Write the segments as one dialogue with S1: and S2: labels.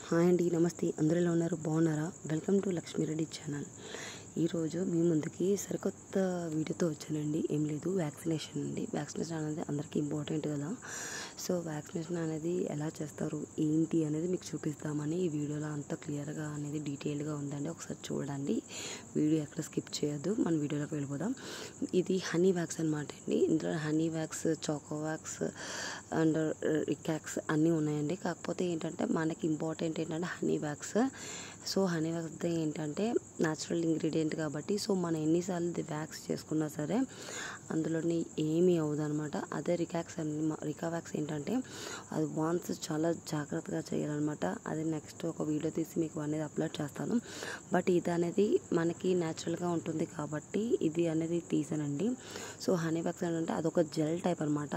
S1: Hi అండి, నమస్తే. అందరూ ఎలా ఉన్నారు? బాగున్నారా? Welcome to Lakshmi Reddy channel. ఈరోజు మీ ముందుకి సరికొత్త వీడియోతో వచ్చానండి. ఏం లేదు, వ్యాక్సినేషన్ అండి. వ్యాక్సినేషన్ అనేది అందరికీ ఇంపార్టెంట్ కదా. సో వ్యాక్సినేషన్ అనేది ఎలా చేస్తారు ఏంటి అనేది మీకు చూపిస్తామని ఈ వీడియోలో అంతా క్లియర్గా అనేది డీటెయిల్గా ఉందండి. ఒకసారి చూడండి, వీడియో ఎక్కడ స్కిప్ చేయొద్దు. మన వీడియోలోకి వెళ్ళిపోదాం. ఇది హనీ వ్యాక్స్ అనమాట అండి. ఇందులో honey wax, choco wax and రికాక్స్ అన్నీ ఉన్నాయండి. కాకపోతే ఏంటంటే మనకి ఇంపార్టెంట్ ఏంటంటే honey wax. So honey wax ఏంటంటే న్యాచురల్ ఇంగ్రీడియంట్ కాబట్టి సో మనం ఎన్నిసార్లు ఇది వ్యాక్స్ చేసుకున్నా సరే అందులోని ఏమీ అవ్వదు అనమాట. అదే రికావ్యాక్స్ ఏంటంటే అది వాన్స్ చాలా జాగ్రత్తగా చేయాలన్నమాట. అది నెక్స్ట్ ఒక వీడియో తీసి మీకు అనేది అప్లోడ్ చేస్తాను. బట్ ఇది అనేది మనకి న్యాచురల్గా ఉంటుంది కాబట్టి ఇది అనేది తీసానండి. సో హనీ వ్యాక్స్ ఏంటంటే అదొక జెల్ టైప్ అనమాట.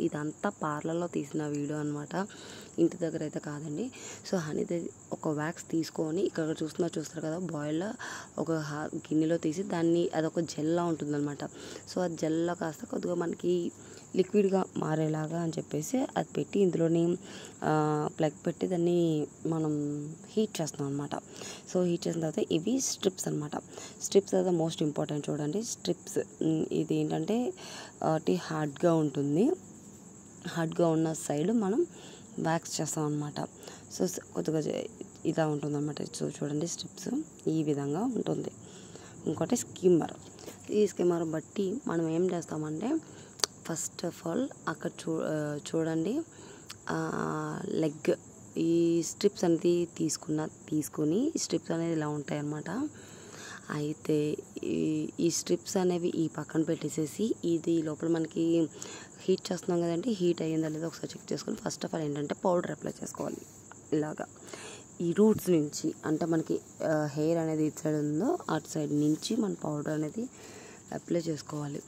S1: ఇదంతా పార్లర్లో తీసిన వీడియో అనమాట, ఇంటి దగ్గర అయితే కాదండి. సో హనీది ఒక వ్యాక్స్ తీసుకొని ఇక్కడ చూస్తారు కదా, బాయిల్లో ఒక గిన్నెలో తీసి దాన్ని అదొక జెల్లా ఉంటుందన్నమాట. సో ఆ జెల్లా కాస్త కొద్దిగా మనకి లిక్విడ్గా మారేలాగా అని చెప్పేసి అది పెట్టి ఇందులోని ప్లగ్ పెట్టి దాన్ని మనం హీట్ చేస్తాం అనమాట. సో హీట్ చేసిన తర్వాత ఇవి స్ట్రిప్స్ అనమాట. స్ట్రిప్స్ అయితే మోస్ట్ ఇంపార్టెంట్. చూడండి, స్ట్రిప్స్ ఇది ఏంటంటే హార్డ్గా ఉంటుంది. హార్డ్గా ఉన్న సైడ్ మనం వ్యాక్స్ చేస్తాం అనమాట. సో కొద్దిగా ఇలా ఉంటుంది అనమాట. సో చూడండి, స్ట్రిప్స్ ఈ విధంగా ఉంటుంది. ఇంకోటి స్కిమ్మర్. ఈ స్కిమ్మర్ బట్టి మనం ఏం చేస్తామంటే ఫస్ట్ ఆఫ్ ఆల్ అక్కడ చూడండి లెగ్ ఈ స్ట్రిప్స్ అనేది తీసుకొని స్ట్రిప్స్ అనేది ఇలా ఉంటాయి అన్నమాట. అయితే ఈ స్ట్రిప్స్ అనేవి ఈ పక్కన పెట్టేసేసి ఇది లోపల మనకి హీట్ చేస్తున్నాం కదండి, హీట్ అయ్యిందా లేదా ఒకసారి చెక్ చేసుకొని ఫస్ట్ ఆఫ్ ఆల్ ఏంటంటే పౌడర్ అప్లై చేసుకోవాలి. ఇలాగా ఈ రూట్స్ నుంచి అంటే మనకి హెయిర్ అనేది ఇటు సైడ్ ఉందో అటు సైడ్ నుంచి మన పౌడర్ అనేది అప్లై చేసుకోవాలి.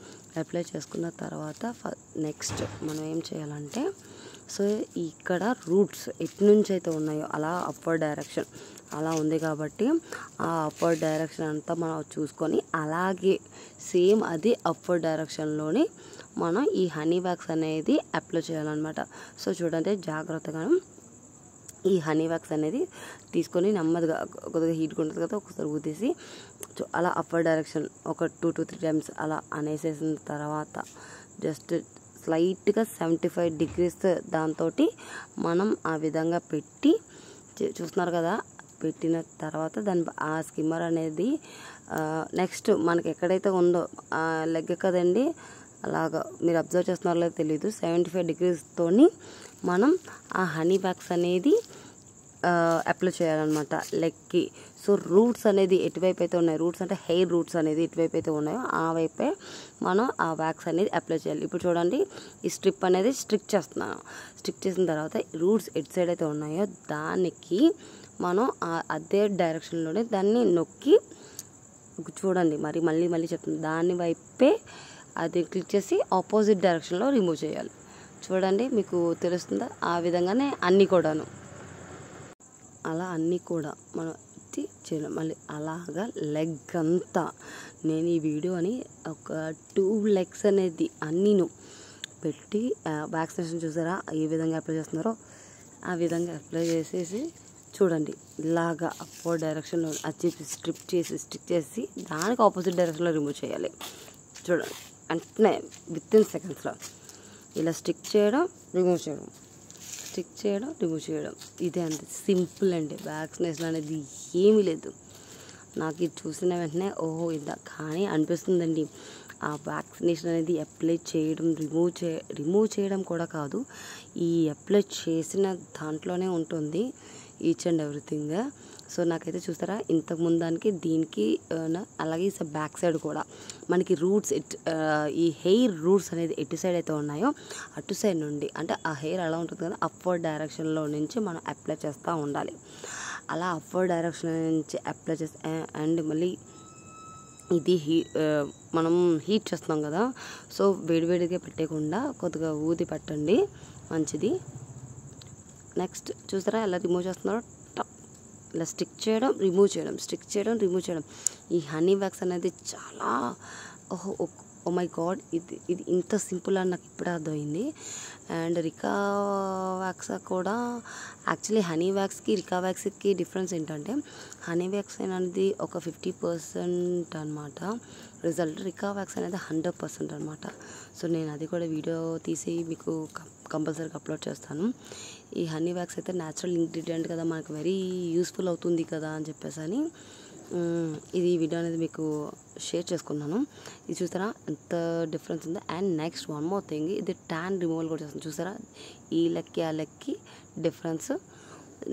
S1: అప్లై చేసుకున్న తర్వాత నెక్స్ట్ మనం ఏం చేయాలంటే సో ఇక్కడ రూట్స్ ఎటు నుంచి అయితే ఉన్నాయో అలా అప్వర్డ్ డైరెక్షన్ అలా ఉంది కాబట్టి ఆ అప్వర్డ్ డైరెక్షన్ అంతా మనం చూసుకొని అలాగే సేమ్ అది అప్వర్డ్ డైరెక్షన్లోని మనం ఈ హనీ వ్యాక్స్ అనేది అప్లై చేయాలన్నమాట. సో చూడండి, జాగ్రత్తగా ఈ హనీ వ్యాక్స్ అనేది తీసుకొని నెమ్మదిగా కొద్దిగా హీట్గా ఉంటుంది కదా ఒకసారి ఊదేసి అలా అప్వర్డ్ డైరెక్షన్ ఒక 2 to 3 times అలా అనేసేసిన తర్వాత జస్ట్ స్లైట్గా 75 degrees దాంతో మనం ఆ విధంగా పెట్టి చూస్తున్నారు కదా. పెట్టిన తర్వాత ఆ స్కిమ్మర్ అనేది నెక్స్ట్ మనకి ఎక్కడైతే ఉందో లెగ్ కదండి, అలాగా మీరు అబ్జర్వ్ చేస్తున్నారో లేదో తెలీదు, 75 degrees మనం ఆ హనీ వ్యాక్స్ అనేది అప్లై చేయాలన్నమాట లెగ్కి. సో రూట్స్ అనేది ఎటువైపు అయితే ఉన్నాయో, రూట్స్ అంటే హెయిర్ రూట్స్ అనేది ఎటువైపు అయితే ఉన్నాయో ఆ వైపే మనం ఆ వ్యాక్స్ అనేది అప్లై చేయాలి. ఇప్పుడు చూడండి, ఈ స్ట్రిప్ అనేది స్టిక్ చేస్తున్నాను. స్టిక్ చేసిన తర్వాత రూట్స్ ఎటు సైడ్ అయితే ఉన్నాయో దానికి మనం అదే డైరెక్షన్లోనే దాన్ని నొక్కి చూడండి, మళ్ళీ చెప్తుంది, దాని వైపే అది క్లిక్ చేసి ఆపోజిట్ డైరెక్షన్లో రిమూవ్ చేయాలి. చూడండి, మీకు తెలుస్తుందా? ఆ విధంగానే అన్నీ కూడాను అలా అన్నీ కూడా మనం చేయాలి. మళ్ళీ అలాగా లెగ్ అంతా నేను ఈ వీడియో అని ఒక 2 legs అనేది అన్నీను పెట్టి వ్యాక్సినేషన్ చూసారా ఏ విధంగా అప్లై చేస్తున్నారో ఆ విధంగా అప్లై చేసేసి చూడండి, ఇలాగా అప్వర్డ్ డైరెక్షన్లో స్ట్రిక్ చేసి దానికి ఆపోజిట్ డైరెక్షన్లో రిమూవ్ చేయాలి. చూడండి, అంటే వితిన్ సెకండ్స్లో ఇలా స్టిక్ చేయడం, రిమూవ్ చేయడం, స్టిక్ చేయడం, రిమూవ్ చేయడం. ఇదే అంతే సింపుల్ అండి. వ్యాక్సినేషన్ అనేది ఏమీ లేదు. నాకు ఇది చూసిన వెంటనే ఓహో ఇదా కానీ అనిపిస్తుందండి. ఆ వ్యాక్సినేషన్ అనేది అప్లై చేయడం, రిమూవ్ చేయడం కూడా కాదు, ఈ అప్లై చేసిన దాంట్లోనే ఉంటుంది ఈచ్ అండ్ ఎవ్రీథింగ్. సో నాకైతే చూస్తారా, ఇంతకుముందు దానికి దీనికి అలాగే బ్యాక్ సైడ్ కూడా మనకి రూట్స్ ఈ హెయిర్ రూట్స్ అనేది ఎటు సైడ్ అయితే ఉన్నాయో అటు సైడ్ నుండి అంటే ఆ హెయిర్ అలా ఉంటుంది కదా, అప్వర్డ్ డైరెక్షన్లో నుంచి మనం అప్లై చేస్తూ ఉండాలి. అలా అప్వర్డ్ డైరెక్షన్ నుంచి అప్లై చేస్తే అండ్ మళ్ళీ ఇది మనం హీట్ చేస్తాం కదా, సో వేడివేడిగా పెట్టకుండా కొద్దిగా ఊది పెట్టండి, మంచిది. నెక్స్ట్ చూస్తారా ఎలా రిమూవ్ చేస్తున్నారో, ఇలా స్టిక్ చేయడం, రిమూవ్ చేయడం, స్టిక్ చేయడం, రిమూవ్ చేయడం. ఈ హనీ వ్యాక్స్ అనేది చాలా ఓ మై గాడ్, ఇది ఇంత సింపుల్ అని నాకు ఇప్పుడే అర్థమైంది. అండ్ రికా వ్యాక్స్ కూడా యాక్చువల్లీ హనీ వ్యాక్స్కి రికా వ్యాక్స్కి డిఫరెన్స్ ఏంటంటే హనీ వ్యాక్స్ అనేది ఒక 50% అనమాట రిజల్ట్, రికా వ్యాక్స్ అనేది 100% అనమాట. సో నేను అది కూడా వీడియో తీసి మీకు కంపల్సరీగా అప్లోడ్ చేస్తాను. ఈ హనీ వ్యాక్స్ అయితే న్యాచురల్ ఇంగ్రీడియంట్ కదా, మనకు వెరీ యూస్ఫుల్ అవుతుంది కదా అని చెప్పేసి అని ఇది వీడియో అనేది మీకు షేర్ చేసుకున్నాను. ఇది చూసారా ఎంత డిఫరెన్స్ ఉంది. And next one more thing, ఇది ట్యాన్ రిమూవల్ కూడా చేస్తుంది. చూసారా ఈ లెక్కి ఆ లెక్కి డిఫరెన్స్.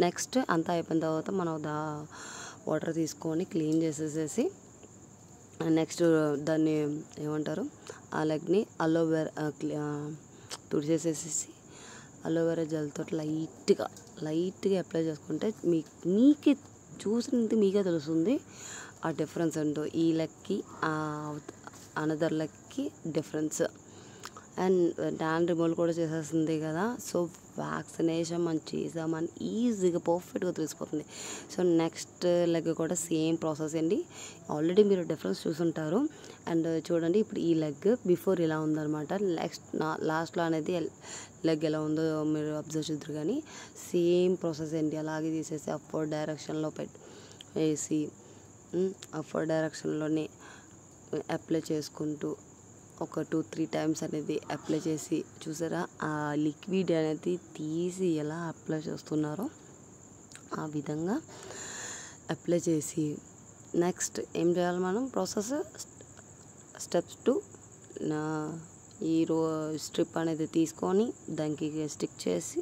S1: నెక్స్ట్ అంతా అయిపోయిన తర్వాత మనం వాటర్ తీసుకొని క్లీన్ చేసేసేసి నెక్స్ట్ దాన్ని ఏమంటారు ఆ లెగ్ని అలోవెరా తుడిచేసేసి అలోవెరా జెల్తో లైట్గా అప్లై చేసుకుంటే మీకే చూసినంత మీకే తెలుస్తుంది ఆ డిఫరెన్స్ ఏంటో, ఈ లెగ్కి అనదర్ లెగ్కి డిఫరెన్స్. అండ్ ట్యాన్ రిమూవల్ కూడా చేసేస్తుంది కదా, సో వ్యాక్సినేషన్ మనం చేసామని ఈజీగా పర్ఫెక్ట్గా తెలిసిపోతుంది. సో నెక్స్ట్ లెగ్ కూడా సేమ్ ప్రాసెస్ అండి. ఆల్రెడీ మీరు డిఫరెన్స్ చూసుంటారు. అండ్ చూడండి ఇప్పుడు ఈ లెగ్ బిఫోర్ ఇలా ఉందన్నమాట, లాస్ట్లో అనేది లెగ్ ఎలా ఉందో మీరు అబ్జర్వ్ చేద్దరు. కానీ సేమ్ ప్రాసెస్ అండి, అలాగే తీసేసి అప్వర్డ్ డైరెక్షన్లో వేసి అప్వర్డ్ డైరెక్షన్లోనే అప్లై చేసుకుంటూ ఒక 2-3 టైమ్స్ అనేది అప్లై చేసి చూసారా ఆ లిక్విడ్ అనేది తీసి ఎలా అప్లై చేస్తున్నారో ఆ విధంగా అప్లై చేసి నెక్స్ట్ ఏం చేయాలి మనం ప్రాసెస్ స్టెప్స్ 2 ఈ స్ట్రిప్ అనేది తీసుకొని దానికి స్టిక్ చేసి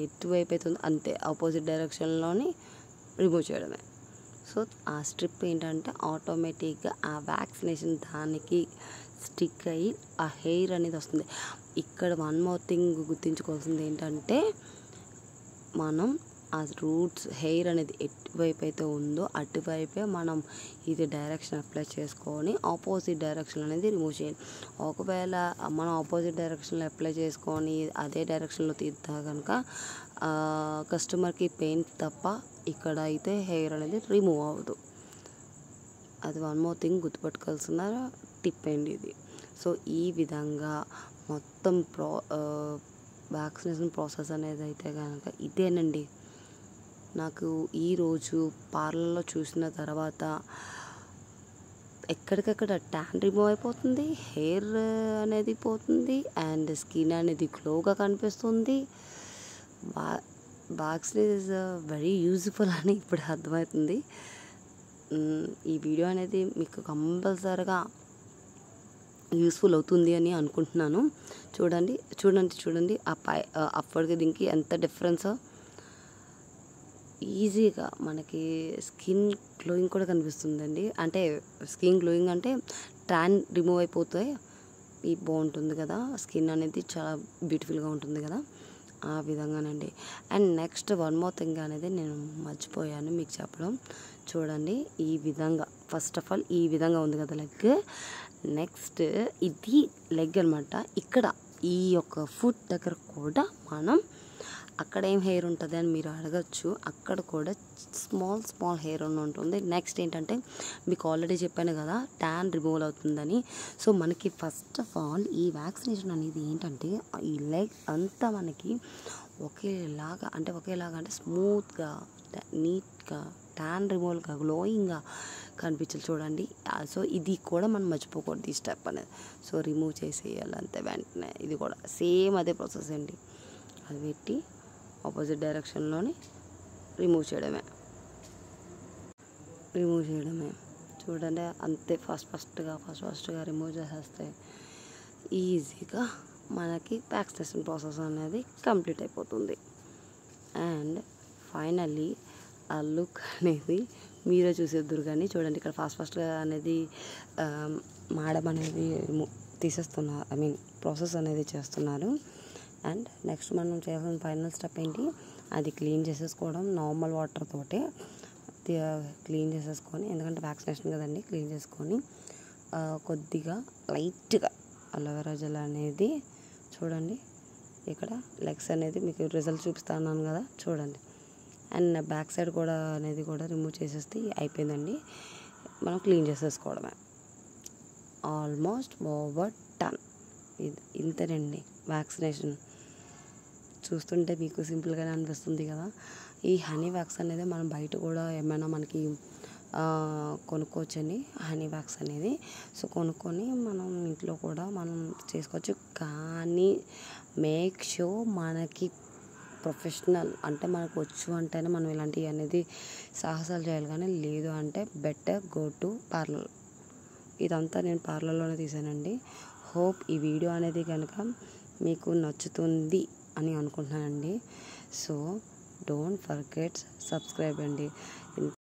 S1: ఎటువైపు అవుతుందో అంతే ఆపోజిట్ డైరెక్షన్లోని రిమూవ్ చేయడమే. సో ఆ స్ట్రిప్ ఏంటంటే ఆటోమేటిక్గా ఆ వ్యాక్సినేషన్ దానికి స్టిక్ అయ్యి ఆ హెయిర్ అనేది వస్తుంది. ఇక్కడ వన్ మోర్ థింగ్ గుర్తుంచుకోవాల్సింది ఏంటంటే మనం ఆ రూట్స్ హెయిర్ అనేది ఎటువైపు అయితే ఉందో అటువైపే మనం ఇది డైరెక్షన్ అప్లై చేసుకొని ఆపోజిట్ డైరెక్షన్ అనేది రిమూవ్ చేయాలి. ఒకవేళ మనం ఆపోజిట్ డైరెక్షన్లో అప్లై చేసుకొని అదే డైరెక్షన్లో తీద్దా కనుక కస్టమర్కి పెయిన్ తప్ప ఇక్కడ అయితే హెయిర్ అనేది రిమూవ్ అవ్వదు. అది వన్ మోర్ థింగ్ గుర్తుపెట్టుకోవాల్సిన టిప్ అండి ఇది. సో ఈ విధంగా మొత్తం వ్యాక్సినేషన్ ప్రాసెస్ అనేది అయితే కనుక ఇదేనండి. నాకు ఈరోజు పార్లర్లో చూసిన తర్వాత ఎక్కడికక్కడ ట్యాన్ రిమూవ్ అయిపోతుంది, హెయిర్ అనేది పోతుంది, అండ్ స్కిన్ అనేది గ్లోగా కనిపిస్తుంది. వ్యాక్సిన్ ఈజ్ వెరీ యూజ్ఫుల్ అని ఇప్పుడు అర్థమవుతుంది. ఈ వీడియో అనేది మీకు కంపల్సరీగా యూస్ఫుల్ అవుతుంది అని అనుకుంటున్నాను. చూడండి అప్పటికి దీనికి ఎంత డిఫరెన్స్. ఈజీగా మనకి స్కిన్ గ్లోయింగ్ కూడా కనిపిస్తుందండి. అంటే స్కిన్ గ్లోయింగ్ అంటే ట్యాన్ రిమూవ్ అయిపోతే బాగుంటుంది కదా, స్కిన్ అనేది చాలా బ్యూటిఫుల్గా ఉంటుంది కదా, ఆ విధంగానండి. And next one more thing అనేది నేను మర్చిపోయాను మీకు చెప్పడం. చూడండి ఈ విధంగా ఫస్ట్ ఆఫ్ ఆల్ ఈ విధంగా ఉంది కదా లెగ్. నెక్స్ట్ ఇది లెగ్ అనమాట. ఇక్కడ ఈ యొక్క ఫుట్ దగ్గర కూడా మనం అక్కడ ఏం హెయిర్ ఉంటుంది అని మీరు అడగచ్చు. అక్కడ కూడా స్మాల్ హెయిర్ ఉంటుంది. నెక్స్ట్ ఏంటంటే మీకు ఆల్రెడీ చెప్పాను కదా ట్యాన్ రిమూవల్ అవుతుందని. సో మనకి ఫస్ట్ ఆఫ్ ఆల్ ఈ వ్యాక్సినేషన్ అనేది ఏంటంటే ఈ లెగ్ అంతా మనకి ఒకేలాగా అంటే స్మూత్గా నీట్గా ట్యాన్ రిమూవల్గా గ్లోయింగ్గా కనిపించాలి. చూడండి. సో ఇది కూడా మనం మర్చిపోకూడదు ఈ స్టెప్ అనేది. సో రిమూవ్ చేసేయాలి అంతే వెంటనే. ఇది కూడా సేమ్ అదే ప్రాసెస్ అండి. అది పెట్టి ఆపోజిట్ డైరెక్షన్లోని రిమూవ్ చేయడమే. చూడండి అంతే ఫస్ట్గా రిమూవ్ చేసేస్తే ఈజీగా మనకి వ్యాక్సినేషన్ ప్రాసెస్ అనేది కంప్లీట్ అయిపోతుంది. అండ్ ఫైనల్లీ ఆ లుక్ అనేది మీరే చూసేద్దరు. కానీ చూడండి ఇక్కడ ఫాస్ట్గా అనేది మాడడం అనేది తీసేస్తున్నారు, ప్రాసెస్ అనేది చేస్తున్నారు. అండ్ నెక్స్ట్ మనం చేయాల్సిన ఫైనల్ స్టెప్ ఏంటి, అది క్లీన్ చేసేసుకోవడం. నార్మల్ వాటర్ తోటే క్లీన్ చేసేసుకొని, ఎందుకంటే వ్యాక్సినేషన్ కదండి, క్లీన్ చేసుకొని కొద్దిగా లైట్గా అలోవెరా జెల్ అనేది చూడండి ఇక్కడ లెగ్స్ అనేది మీకు రిజల్ట్ చూపిస్తాను కదా చూడండి. అండ్ బ్యాక్ సైడ్ కూడా అనేది కూడా రిమూవ్ చేసేస్తే అయిపోయిందండి. మనం క్లీన్ చేసేసుకోవడమే. Almost over 10. ఇది ఇంతేనండి వ్యాక్సినేషన్. చూస్తుంటే మీకు సింపుల్గానే అనిపిస్తుంది కదా. ఈ హనీ వ్యాక్స్ అనేది మనం బయట కూడా ఏమైనా మనకి కొనుక్కోవచ్చండి హనీ వ్యాక్స్ అనేది. సో కొనుక్కొని మనం ఇంట్లో కూడా మనం చేసుకోవచ్చు. కానీ మేక్ షూర్ మనకి ప్రొఫెషనల్ అంటే మనకు వచ్చు అంటేనే మనం ఇలాంటివి అనేది సాహసాలు చేయాలి. కానీ లేదు అంటే బెటర్ గో టు పార్లర్. ఇదంతా నేను పార్లర్లోనే తీసానండి. హోప్ ఈ వీడియో అనేది కనుక మీకు నచ్చుతుంది అని అనుకుంటున్నానండి. సో డోంట్ ఫర్గెట్ సబ్స్క్రైబ్ అండి.